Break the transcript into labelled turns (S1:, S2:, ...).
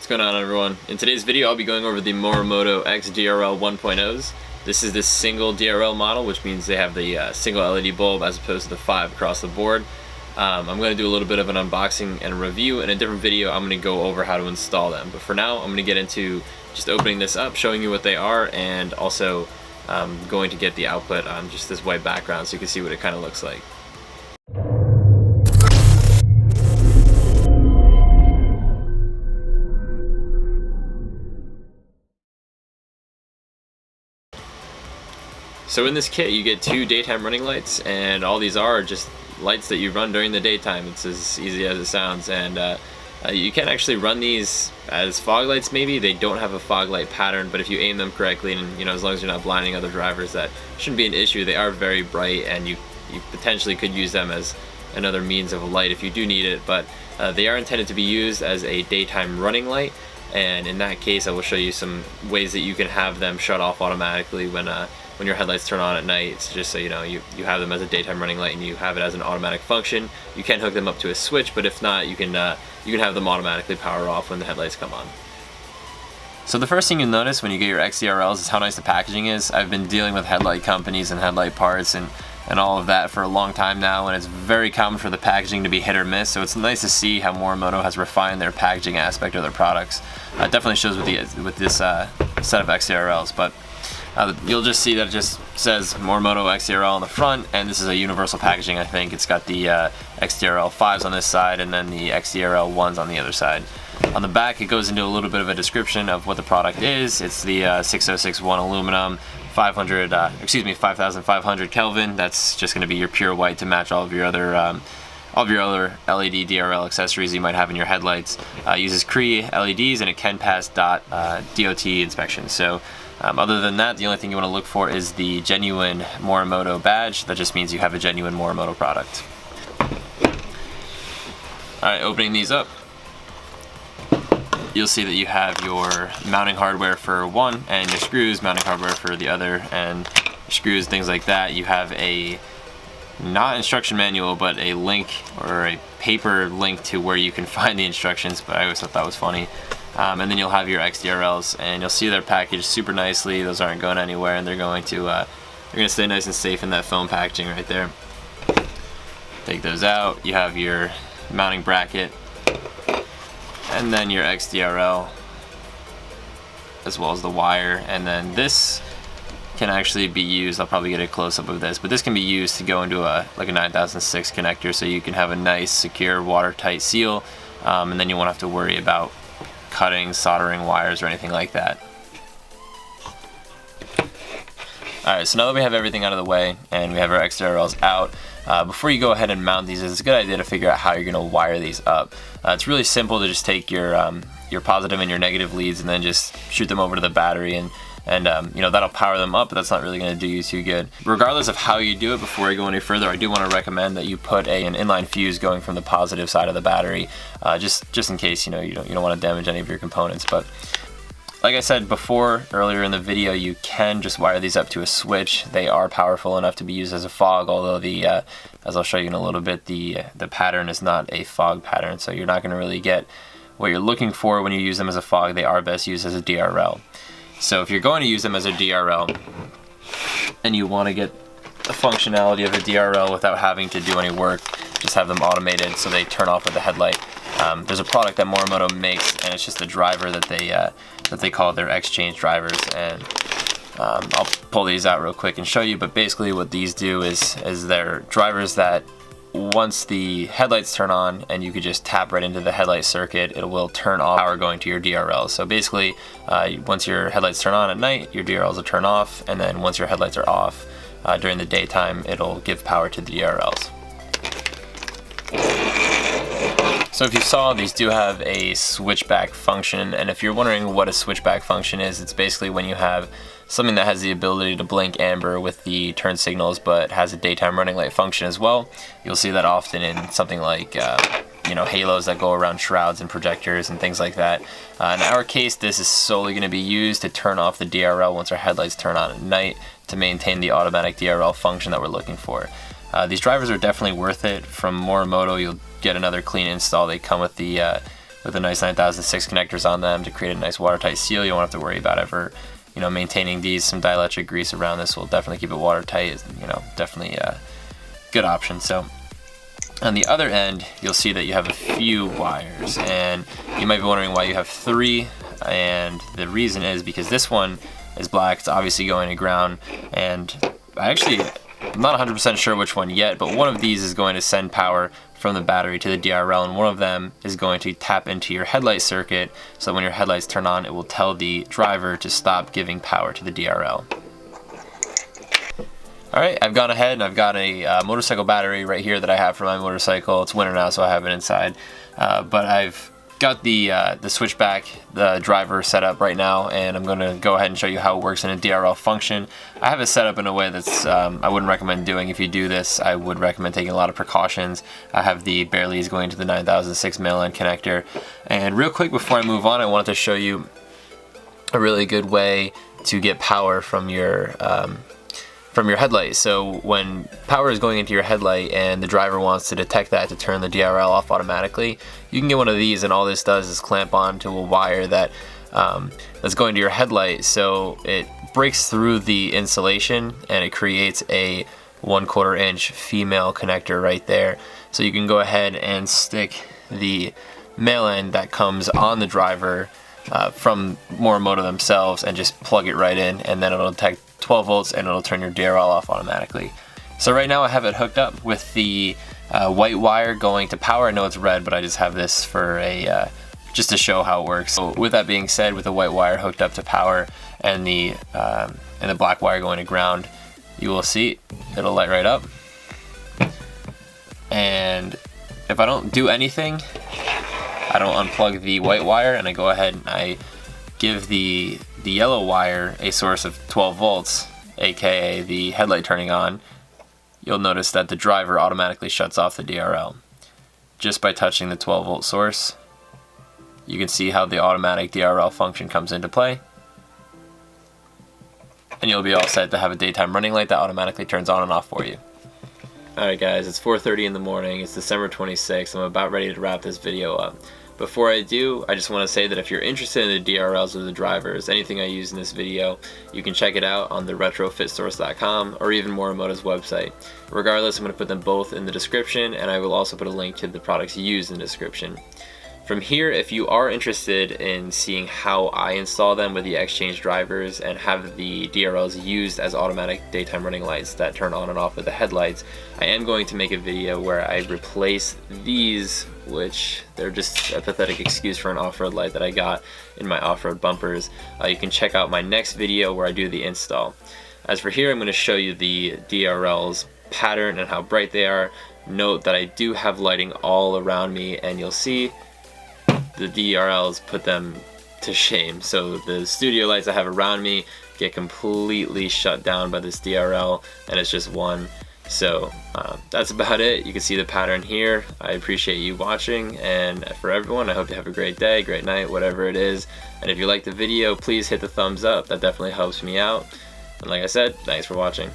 S1: What's going on, everyone? In today's video I'll be going over the Morimoto X.DRL 1.0s. This is the single DRL model, which means they have the single LED bulb as opposed to the 5 across the board. I'm going to do a little bit of an unboxing and review. In a different video I'm going to go over how to install them, but for now I'm going to get into just opening this up, showing you what they are, and also going to get the output on just this white background so you can see what it kind of looks like. So in this kit you get 2 daytime running lights, and all these are just lights that you run during the daytime. It's as easy as it sounds, and you can actually run these as fog lights. Maybe they don't have a fog light pattern, but if you aim them correctly and as long as you're not blinding other drivers, that shouldn't be an issue. They are very bright, and you potentially could use them as another means of a light if you do need it, but they are intended to be used as a daytime running light. And in that case I will show you some ways that you can have them shut off automatically when your headlights turn on at night. It's just so you know, you have them as a daytime running light and you have it as an automatic function. You can hook them up to a switch, but if not, you can have them automatically power off when the headlights come on. So the first thing you'll notice when you get your X.DRLs is how nice the packaging is. I've been dealing with headlight companies and headlight parts and all of that for a long time now, and it's very common for the packaging to be hit or miss, so it's nice to see how Morimoto has refined their packaging aspect of their products. It definitely shows with this set of X.DRLs, but you'll just see that it just says Morimoto X.DRL on the front, and this is a universal packaging. I think it's got the X.DRL 5s on this side and then the X.DRL 1s on the other side. On the back it goes into a little bit of a description of what the product is. It's the 6061 aluminum, 5500 Kelvin. That's just going to be your pure white to match all of your other LED DRL accessories you might have in your headlights. Uses Cree LEDs, and it can pass DOT inspection. So other than that, the only thing you want to look for is the genuine Morimoto badge. That just means you have a genuine Morimoto product. Alright, opening these up, you'll see that you have your mounting hardware for one and your screws, mounting hardware for the other, and screws, things like that. You have a not instruction manual, but a link or a paper link to where you can find the instructions, but I always thought that was funny. And then you'll have your X.DRLs, and you'll see they're packaged super nicely. Those aren't going anywhere, and they're going to stay nice and safe in that foam packaging right there. Take those out. You have your mounting bracket, and then your X.DRL, as well as the wire. And then this can actually be used, I'll probably get a close-up of this, but this can be used to go into a 9006 connector, so you can have a nice, secure, watertight seal, and then you won't have to worry about cutting, soldering wires or anything like that. Alright, so now that we have everything out of the way and we have our X.DRLs out, before you go ahead and mount these, it's a good idea to figure out how you're going to wire these up. It's really simple to just take your positive and your negative leads and then just shoot them over to the battery, and that'll power them up, but that's not really going to do you too good. Regardless of how you do it, before I go any further, I do want to recommend that you put an inline fuse going from the positive side of the battery, just in case you don't want to damage any of your components. But like I said before, earlier in the video, you can just wire these up to a switch. They are powerful enough to be used as a fog, although as I'll show you in a little bit, the pattern is not a fog pattern, so you're not going to really get what you're looking for when you use them as a fog. They are best used as a DRL. So if you're going to use them as a DRL and you want to get the functionality of a DRL without having to do any work, just have them automated so they turn off with the headlight. There's a product that Morimoto makes, and it's just a driver that they call their exchange drivers, and I'll pull these out real quick and show you. But basically what these do is they're drivers that once the headlights turn on, and you could just tap right into the headlight circuit, it will turn off power going to your DRLs. So basically, once your headlights turn on at night, your DRLs will turn off, and then once your headlights are off during the daytime, it'll give power to the DRLs. So if you saw, these do have a switchback function, and if you're wondering what a switchback function is, it's basically when you have something that has the ability to blink amber with the turn signals but has a daytime running light function as well. You'll see that often in something like halos that go around shrouds and projectors and things like that. In our case, this is solely going to be used to turn off the DRL once our headlights turn on at night, to maintain the automatic DRL function that we're looking for. These drivers are definitely worth it. From Morimoto, you'll get another clean install. They come with the with a nice 9006 connectors on them to create a nice watertight seal. You won't have to worry about ever, you know, maintaining these. Some dielectric grease around this will definitely keep it watertight. You know, definitely a good option. So on the other end, you'll see that you have a few wires, and you might be wondering why you have 3, and the reason is because this one is black. It's obviously going to ground, and I'm not 100% sure which one yet, but one of these is going to send power from the battery to the DRL, and one of them is going to tap into your headlight circuit, so when your headlights turn on, it will tell the driver to stop giving power to the DRL. Alright, I've gone ahead and I've got a motorcycle battery right here that I have for my motorcycle. It's winter now, so I have it inside. But I've got the switchback, the driver set up right now, and I'm going to go ahead and show you how it works in a DRL function. I have it set up in a way that's I wouldn't recommend doing. If you do this, I would recommend taking a lot of precautions. I have the Bareleys going to the 9006 mail-in connector. And real quick before I move on, I wanted to show you a really good way to get power from your headlight. So when power is going into your headlight and the driver wants to detect that to turn the DRL off automatically, you can get one of these, and all this does is clamp onto a wire that's going to your headlight, so it breaks through the insulation and it creates a 1/4 inch female connector right there. So you can go ahead and stick the mail end that comes on the driver from Morimoto themselves and just plug it right in, and then it'll detect 12 volts and it'll turn your DRL off automatically. So right now I have it hooked up with the white wire going to power. I know it's red, but I just have this for a just to show how it works. So with that being said, with the white wire hooked up to power and the black wire going to ground, you will see it'll light right up. And if I don't do anything, I don't unplug the white wire, and I go ahead and I give the yellow wire a source of 12 volts, aka the headlight turning on, you'll notice that the driver automatically shuts off the DRL. Just by touching the 12 volt source, you can see how the automatic DRL function comes into play, and you'll be all set to have a daytime running light that automatically turns on and off for you. Alright guys, it's 4:30 in the morning, it's December 26th, I'm about ready to wrap this video up. Before I do, I just want to say that if you're interested in the DRLs of the drivers, anything I use in this video, you can check it out on the retrofitsource.com or even Morimoto's website. Regardless, I'm going to put them both in the description, and I will also put a link to the products used in the description. From here, if you are interested in seeing how I install them with the X-Change drivers and have the DRLs used as automatic daytime running lights that turn on and off with the headlights, I am going to make a video where I replace these, which they're just a pathetic excuse for an off-road light that I got in my off-road bumpers. You can check out my next video where I do the install. As for here, I'm going to show you the DRL's pattern and how bright they are. Note that I do have lighting all around me, and you'll see the DRLs put them to shame. So the studio lights I have around me get completely shut down by this DRL, and it's just one. So that's about it. You can see the pattern here. I appreciate you watching, and for everyone, I hope you have a great day, great night, whatever it is. And if you like the video, please hit the thumbs up. That definitely helps me out. And like I said, thanks for watching.